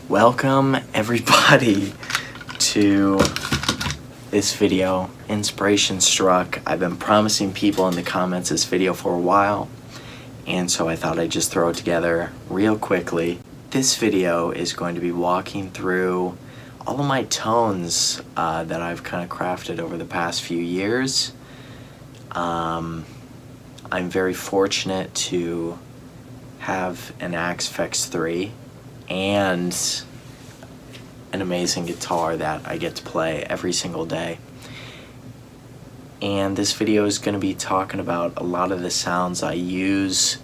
Welcome everybody to this video. Inspiration struck. I've been promising people in the comments this video for a while, and so I thought I'd just throw it together real quickly. This video is going to be walking through all of my tones that I've kind of crafted over the past few years. I'm very fortunate to have an AXE-FXIII and an amazing guitar that I get to play every single day. And this video is going to be talking about a lot of the sounds I use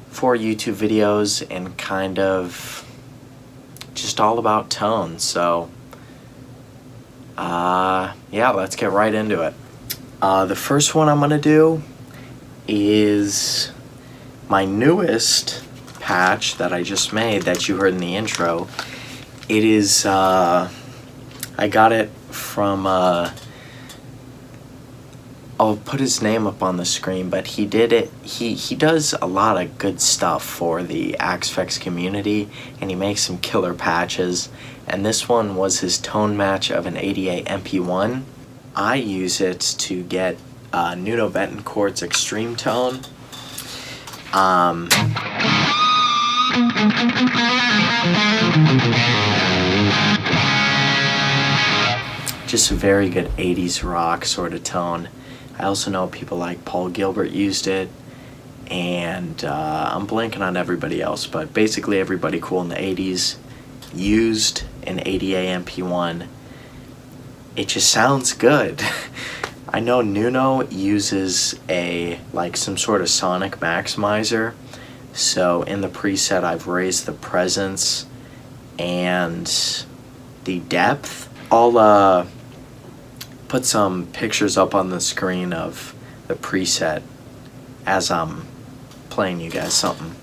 for YouTube videos and kind of just all about tone. So yeah, let's get right into it. The first one I'm going to do is my newest patch that I just made that you heard in the intro. It is I got it from I'll put his name up on the screen, but he did it. He does a lot of good stuff for the AXE-FXIII community, and he makes some killer patches, and this one was his tone match of an ADA MP1. I use it to get Nuno Betancourt's extreme tone. Just a very good 80s rock sort of tone. I also know people like Paul Gilbert used it, and I'm blanking on everybody else, but basically everybody cool in the 80s used an ADA MP1. It just sounds good. I know Nuno uses some sort of sonic maximizer. So in the preset, I've raised the presence and the depth. I'll put some pictures up on the screen of the preset as I'm playing you guys something.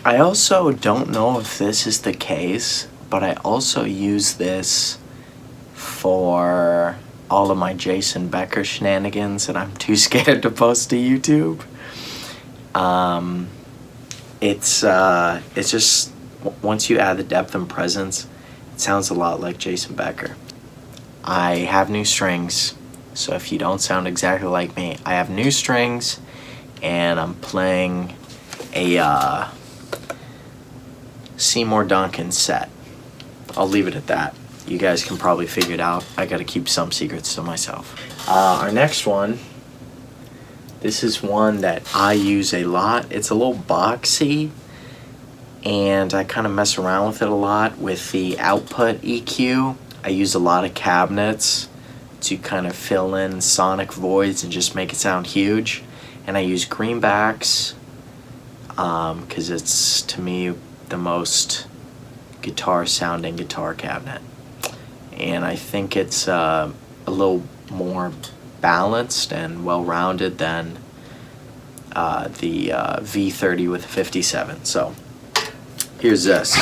I also don't know if this is the case, but I also use this for all of my Jason Becker shenanigans that I'm too scared to post to YouTube. It's just, once you add the depth and presence, it sounds a lot like Jason Becker. I have new strings, so if you don't sound exactly like me, I have new strings, and I'm playing a Seymour Duncan set. I'll leave it at that. You guys can probably figure it out. I gotta keep some secrets to myself. Our next one, this is one that I use a lot. It's a little boxy, and I kind of mess around with it a lot with the output EQ. I use a lot of cabinets to kind of fill in sonic voids and just make it sound huge. And I use greenbacks because it's, to me, the most guitar sounding guitar cabinet, and I think it's a little more balanced and well-rounded than the V30 with 57. So here's this.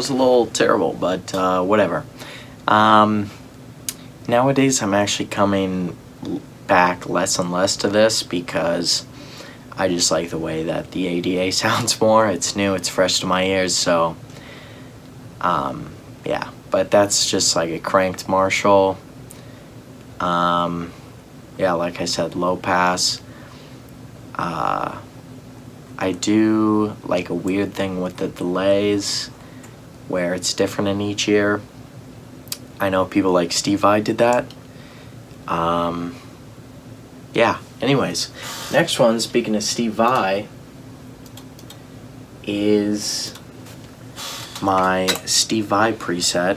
was a little terrible, but whatever. Nowadays I'm actually coming back less and less to this because I just like the way that the ADA sounds more. It's new, it's fresh to my ears, so yeah, but that's just like a cranked Marshall. Yeah, like I said, low pass. I do like a weird thing with the delays where it's different in each ear. I know people like Steve Vai did that. Yeah, anyways, next one, speaking of Steve Vai, is my Steve Vai preset.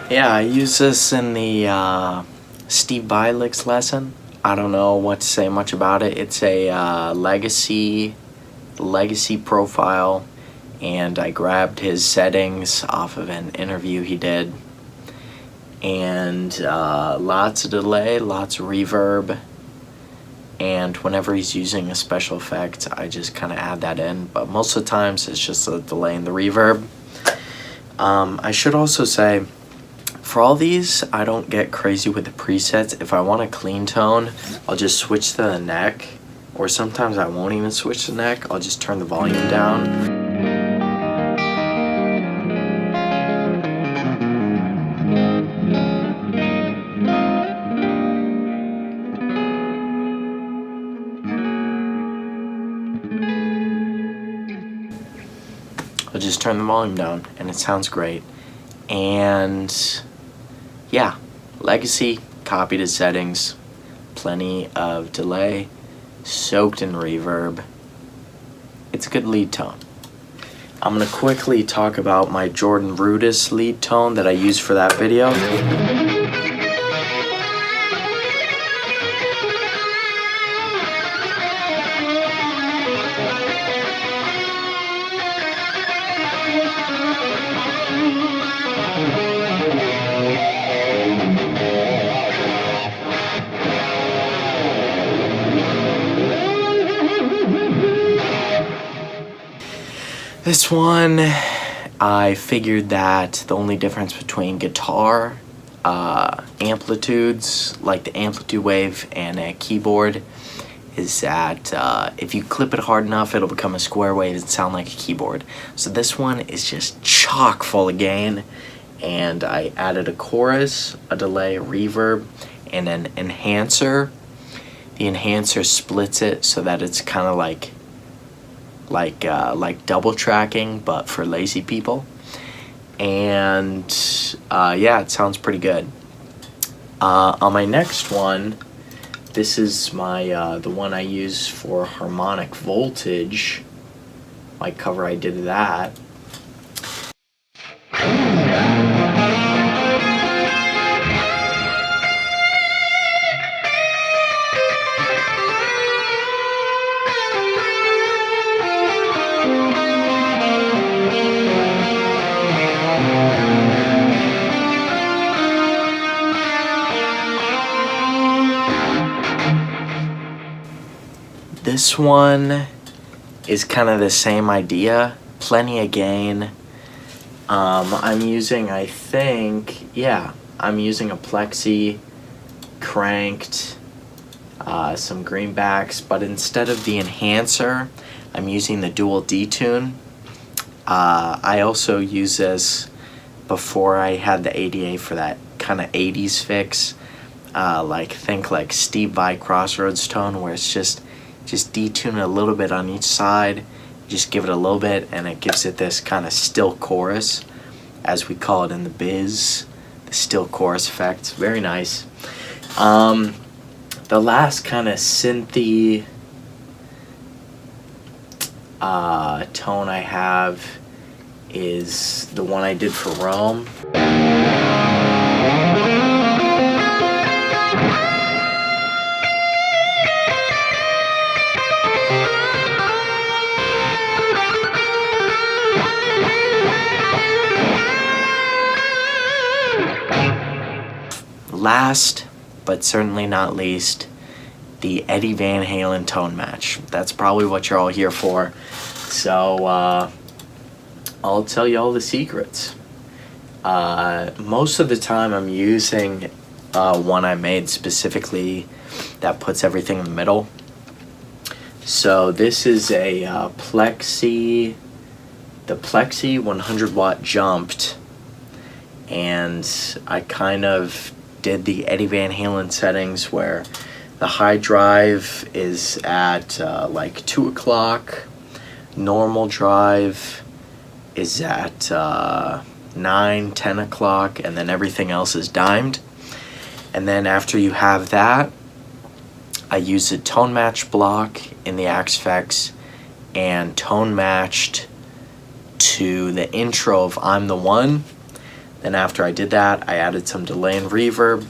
Yeah, I use this in the Steve Vai licks lesson. I don't know what to say much about it. It's a legacy profile, and I grabbed his settings off of an interview he did. And lots of delay, lots of reverb, and whenever he's using a special effect, I just kind of add that in. But most of the times, it's just the delay and the reverb. I should also say, for all these, I don't get crazy with the presets. If I want a clean tone, I'll just switch to the neck, or sometimes I won't even switch the neck. I'll just turn the volume down. I'll just turn the volume down, and it sounds great. And yeah, legacy, copied his settings, plenty of delay, soaked in reverb. It's a good lead tone. I'm gonna quickly talk about my Jordan Rudess lead tone that I used for that video. This one, I figured that the only difference between guitar amplitudes, like the amplitude wave, and a keyboard is that if you clip it hard enough, it'll become a square wave and sound like a keyboard. So this one is just chock full of gain, and I added a chorus, a delay, a reverb, and an enhancer. The enhancer splits it so that it's kind of like double tracking, but for lazy people. And yeah, it sounds pretty good. On my next one, this is my the one I use for harmonic voltage. My cover, I did that. This one is kind of the same idea, plenty of gain. I'm using, I think, yeah, I'm using a plexi, cranked, some greenbacks, but instead of the enhancer, I'm using the dual detune. I also use this before I had the ADA for that kind of 80s fix, think like Steve Vai Crossroads tone, where it's just detune it a little bit on each side, just give it a little bit, and it gives it this kind of still chorus. as we call it in the biz, the still chorus effect. Very nice. The last kind of synthy tone I have is the one I did for Rome. Last, but certainly not least, the Eddie Van Halen tone match. That's probably what you're all here for. So I'll tell you all the secrets. Most of the time I'm using one I made specifically that puts everything in the middle. So this is a Plexi 100 watt jumped, and I kind of did the Eddie Van Halen settings where the high drive is at like 2 o'clock, normal drive is at 9, 10 o'clock, and then everything else is dimed. And then after you have that, I used a tone match block in the AXE-FXIII and tone matched to the intro of I'm the One. Then after I did that, I added some delay and reverb.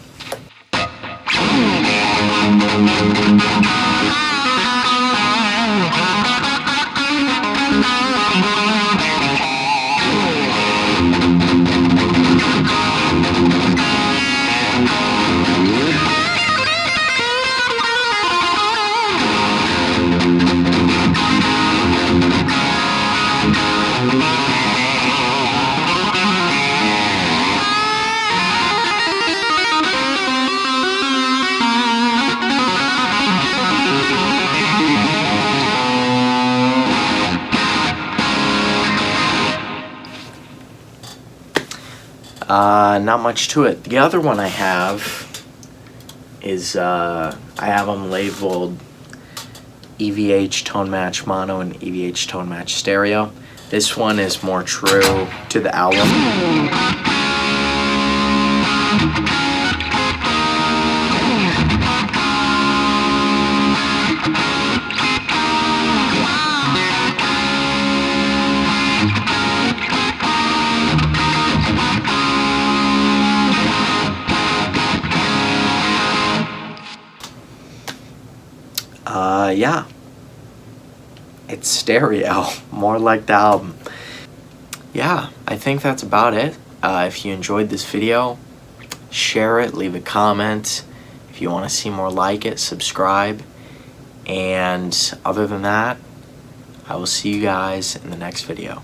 Not much to it. The other one I have is I have them labeled EVH tone match mono and EVH tone match stereo. This one is more true to the album. Yeah, it's stereo, more like the album. Yeah, I think that's about it. If you enjoyed this video, share it, leave a comment. If you want to see more like it, subscribe. And other than that, I will see you guys in the next video.